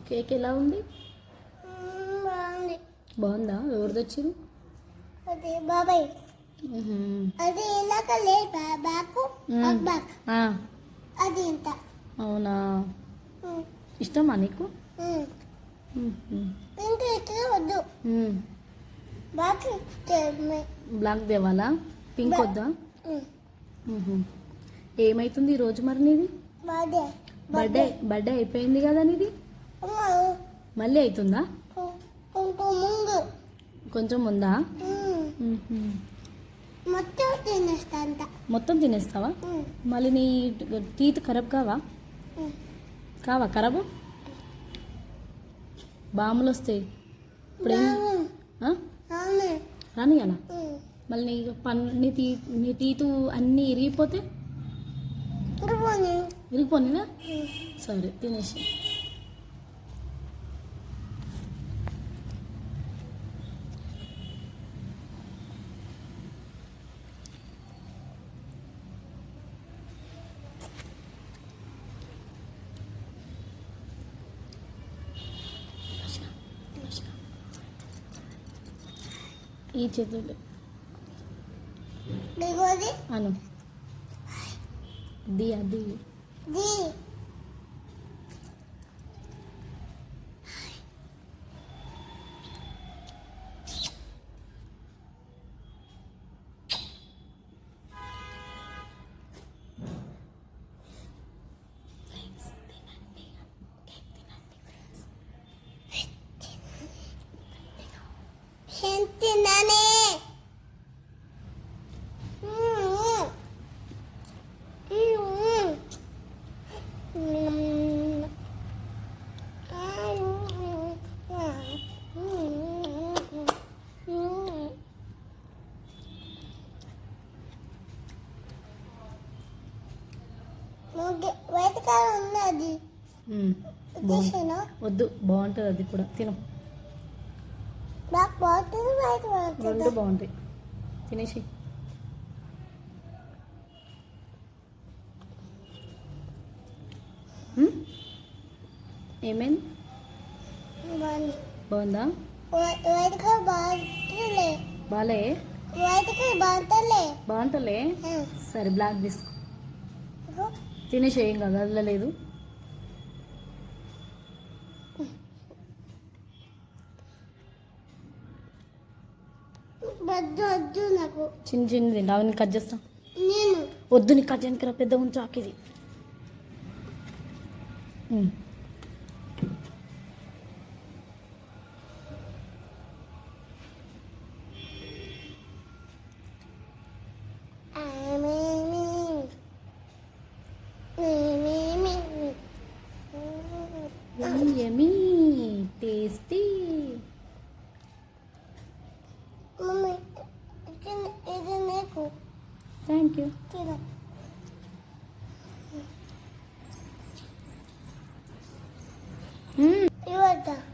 Cake ఎలా ఉంది? బాగుంది. బాగుందా? ఎవరిది వచ్చింది? అది బాబాయ్. అది ఇలాగ లేదు బ్యాక్ బ్యాక్ అది ఇంత. అవునా, ఇష్టమా నీకు? పింక్ ఇస్తే వద్దు, బ్లాక్ తేవాలా? పింక్ వద్దా? ఏమైతుంది ఈరోజు మరి నీది? బర్త్డే బర్త్డే అయిపోయింది కదా నీది, మళ్ళీ అవుతుందా? కొంచెం ఉందా? మొత్తం తినేస్తావా? మళ్ళీ నీ టీత్ ఖరాబ్ కావా? ఖరాబు? బాములు వస్తాయి ఇప్పుడు. రాని అలా మళ్ళీ నీ టీతు అన్నీ ఇరిగిపోతే ఇరిగిపోయినా సరే తినేసి. ఈ చేతులు అను ది అది వద్దు, బాగుంటుంది అది కూడా తిను. రెండు బాగుంటాయి, తినేసి. ఏమైంది? బాగుందా? బాలే బాగుంటలే. సరే బ్లాక్ తీసుకో, తినేసి. ఏం కదా, వదలలేదు. చిన్న చిన్నది తింటా, నీకు కట్ చేస్తా. వద్దు, నీకు కట్ చేయడానికి రా, పెద్ద చాకు ఇది. Yummy tasty. Thank you.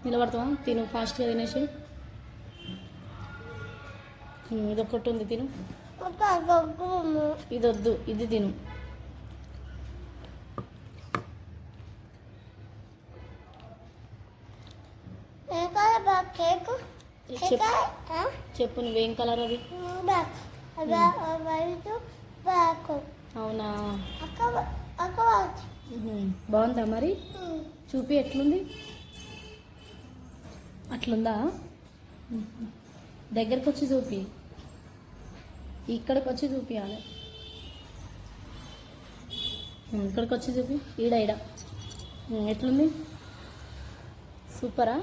నిలబడతావా? తిను, ఫాస్ట్గా తినేసి. ఇది ఒక్కటి ఉంది, తిను. ఇది వద్దు, ఇది తిను. చెప్పు, నువ్వేం కలర్ అది? అవునా, బాగుందా మరి? చూపి, ఎట్లుంది? అట్లుందా? దగ్గరకు వచ్చి చూపి, ఇక్కడికి వచ్చి చూపియాలి. ఇక్కడికి వచ్చి చూపి, ఈడ ఎట్లుంది? సూపరా?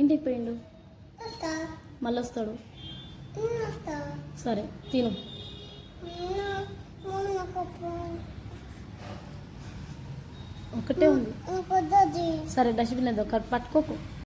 ఇంటికి పోయిండు, మళ్ళీ వస్తాడు. సరే తిను. ఒకటే ఉంది. సరే డస్ట్బిన్ ఏదో పట్టుకోకు.